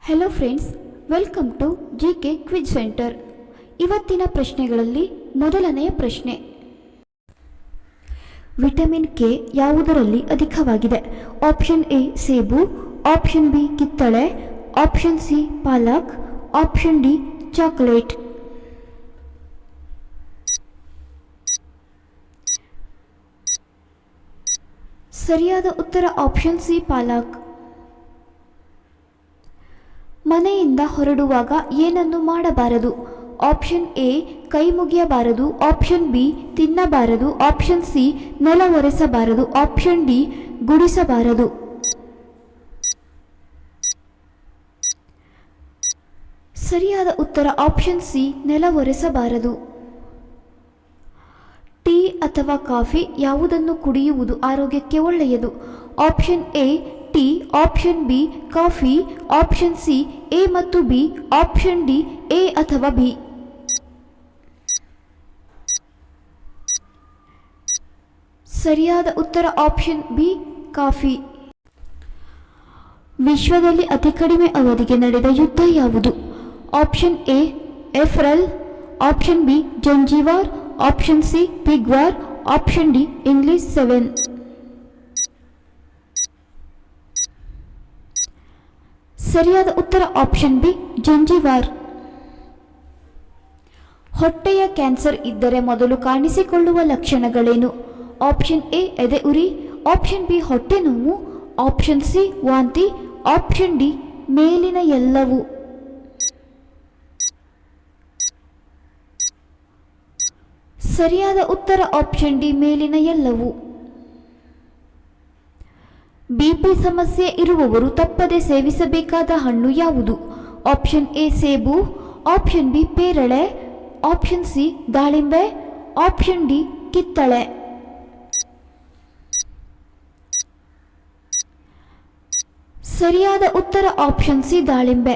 Hello friends, welcome to GK quiz centre. ಇವತ್ತಿನ ಪ್ರಶ್ನೆಗಳಲ್ಲಿ ಮೊದಲನೆಯ ಪ್ರಶ್ನೆ, ವಿಟಮಿನ್ ಕೆ ಯಾವುದರಲ್ಲಿ ಅಧಿಕವಾಗಿದೆ? ಆಪ್ಷನ್ ಎ ಸೇಬು, ಆಪ್ಷನ್ ಬಿ ಕಿತ್ತಳೆ, ಆಪ್ಷನ್ ಸಿ ಪಾಲಕ್, ಆಪ್ಷನ್ ಡಿ ಚಾಕೊಲೇಟ್. ಸರಿಯಾದ ಉತ್ತರ ಆಪ್ಷನ್ ಸಿ ಪಾಲಕ್. ಮನೆಯಿಂದ ಹೊರಡುವಾಗ ಏನನ್ನು ಮಾಡಬಾರದು? ಆಪ್ಷನ್ ಎ ಕೈ ಮುಗಿಯಬಾರದು, ಆಪ್ಷನ್ ಬಿ ತಿನ್ನಬಾರದು, ಆಪ್ಷನ್ ಸಿ ನೆಲ ಒರೆಸಬಾರದು, ಆಪ್ಷನ್ ಡಿ ಗುಡಿಸಬಾರದು. ಸರಿಯಾದ ಉತ್ತರ ಆಪ್ಷನ್ ಸಿ ನೆಲ ಒರೆಸಬಾರದು. ಟೀ ಅಥವಾ ಕಾಫಿ ಯಾವುದನ್ನು ಕುಡಿಯುವುದು ಆರೋಗ್ಯಕ್ಕೆ ಒಳ್ಳೆಯದು? Option A tea, option B coffee, option C A ಮತ್ತು ಬಿ, ಆಪ್ಷನ್ ಡಿ ಎ ಅಥವಾ ಬಿ. ಸರಿಯಾದ ಉತ್ತರ ಆಪ್ಷನ್ ಬಿ ಕಾಫಿ. ವಿಶ್ವದಲ್ಲಿ ಅತಿ ಕಡಿಮೆ ಅವಧಿಗೆ ನಡೆದ ಯುದ್ಧ ಯಾವುದು? Option A April, option B Zanzibar, option C pig war, option D English 7. ಸರಿಯಾದ ಉತ್ತರ ಆಪ್ಷನ್ ಬಿ ಜಂಜೀವಾರ್. ಹೊಟ್ಟೆಯ ಕ್ಯಾನ್ಸರ್ ಇದ್ದರೆ ಮೊದಲು ಕಾಣಿಸಿಕೊಳ್ಳುವ ಲಕ್ಷಣಗಳೇನು? ಆಪ್ಷನ್ ಎ ಎದೆ ಉರಿ, ಆಪ್ಷನ್ ಬಿ ಹೊಟ್ಟೆ ನೋವು, ಆಪ್ಷನ್ ಸಿ ವಾಂತಿ, ಆಪ್ಷನ್ ಡಿ ಮೇಲಿನ ಎಲ್ಲವೂ. ಸರಿಯಾದ ಉತ್ತರ ಆಪ್ಷನ್ ಡಿ ಮೇಲಿನ ಎಲ್ಲವೂ. ಬಿಪಿ ಸಮಸ್ಯೆ ಇರುವವರು ತಪ್ಪದೆ ಸೇವಿಸಬೇಕಾದ ಹಣ್ಣು ಯಾವುದು? ಆಪ್ಷನ್ ಎ ಸೇಬು, ಆಪ್ಷನ್ ಬಿ ಪೇರಳೆ, ಆಪ್ಷನ್ ಸಿ ದಾಳಿಂಬೆ, ಆಪ್ಷನ್ ಡಿ ಕಿತ್ತಳೆ. ಸರಿಯಾದ ಉತ್ತರ ಆಪ್ಷನ್ ಸಿ ದಾಳಿಂಬೆ.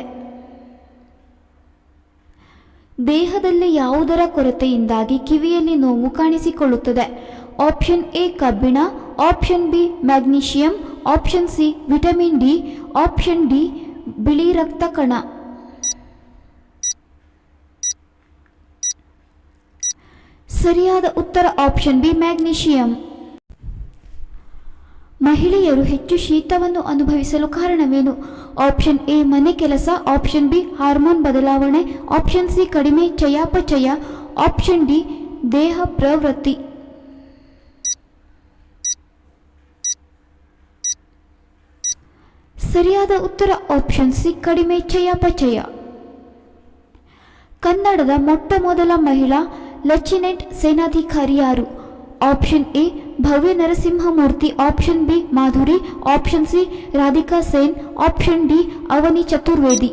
ದೇಹದಲ್ಲಿ ಯಾವುದರ ಕೊರತೆಯಿಂದಾಗಿ ಕಿವಿಯಲ್ಲಿ ನೋವು ಕಾಣಿಸಿಕೊಳ್ಳುತ್ತದೆ? ಆಪ್ಷನ್ ಎ ಕಬ್ಬಿಣ, option B magnesium, option C vitamin D, option D ಬಿಳಿ ರಕ್ತ ಕಣ. ಸರಿಯಾದ ಉತ್ತರ ಆಪ್ಷನ್ ಬಿ ಮ್ಯಾಗ್ನೀಷಿಯಂ. ಮಹಿಳೆಯರು ಹೆಚ್ಚು ಶೀತವನ್ನು ಅನುಭವಿಸಲು ಕಾರಣವೇನು? ಆಪ್ಷನ್ ಎ ಮನೆ ಕೆಲಸ, ಆಪ್ಷನ್ ಬಿ ಹಾರ್ಮೋನ್ ಬದಲಾವಣೆ, ಆಪ್ಷನ್ ಸಿ ಕಡಿಮೆ ಚಯಾಪಚಯ, ಆಪ್ಷನ್ ಡಿ ದೇಹ ಪ್ರವೃತ್ತಿ. ಸರಿಯಾದ ಉತ್ತರ ಆಪ್ಷನ್ ಸಿ ಕಡಿಮೆ ಚಯಾಪಚಯ. ಕನ್ನಡದ ಮೊಟ್ಟ ಮೊದಲ ಮಹಿಳಾ ಲೆಫ್ಟಿನೆಂಟ್ ಸೇನಾಧಿಕಾರಿ ಯಾರು? Option A Bhavya Narasimhamurthy, option B Madhuri, option C Radhika Sen, option D Avani Chaturvedi.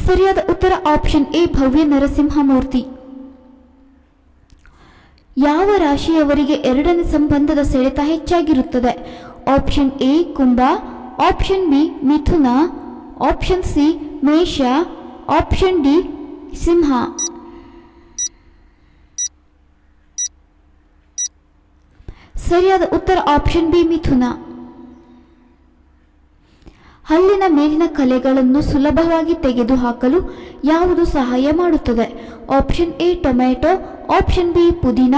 ಸರಿಯಾದ ಉತ್ತರ ಆಪ್ಷನ್ ಎ ಭವ್ಯ ನರಸಿಂಹಮೂರ್ತಿ. ಯಾವ ರಾಶಿಯವರಿಗೆ ಎರಡನೇ ಸಂಬಂಧದ ಸೆಳೆತ ಹೆಚ್ಚಾಗಿರುತ್ತದೆ? Option A Kumbh, option B ಮಿಥುನ, ಆಪ್ಷನ್ ಸಿ ಮೇಷ, ಆಪ್ಷನ್ ಡಿ ಸಿಂಹ. ಸರಿಯಾದ ಉತ್ತರ ಆಪ್ಷನ್ ಬಿ ಮಿಥುನ. ಹಲ್ಲಿನ ಮೇಲಿನ ಕಲೆಗಳನ್ನು ಸುಲಭವಾಗಿ ತೆಗೆದುಹಾಕಲು ಯಾವುದು ಸಹಾಯ ಮಾಡುತ್ತದೆ? Option A tomato, option B ಪುದೀನ,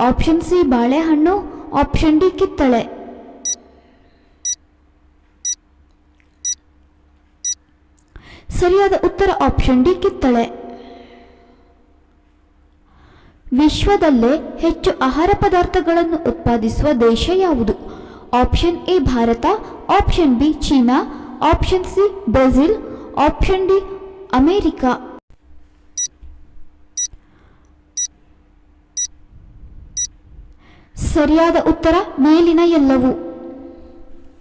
ಆಪ್ಷನ್ ಸಿ ಬಾಳೆಹಣ್ಣು, ಆಪ್ಷನ್ ಡಿ ಕಿತ್ತಳೆ. ಸರಿಯಾದ ಉತ್ತರ ಆಪ್ಷನ್ ಡಿ ಕಿತ್ತಳೆ. ವಿಶ್ವದಲ್ಲೇ ಹೆಚ್ಚು ಆಹಾರ ಪದಾರ್ಥಗಳನ್ನು ಉತ್ಪಾದಿಸುವ ದೇಶ ಯಾವುದು? Option A Bharat, option B China, option C Brazil, option D America. ಸರಿಯಾದ ಉತ್ತರ ಮೇಲಿನ ಎಲ್ಲವೂ.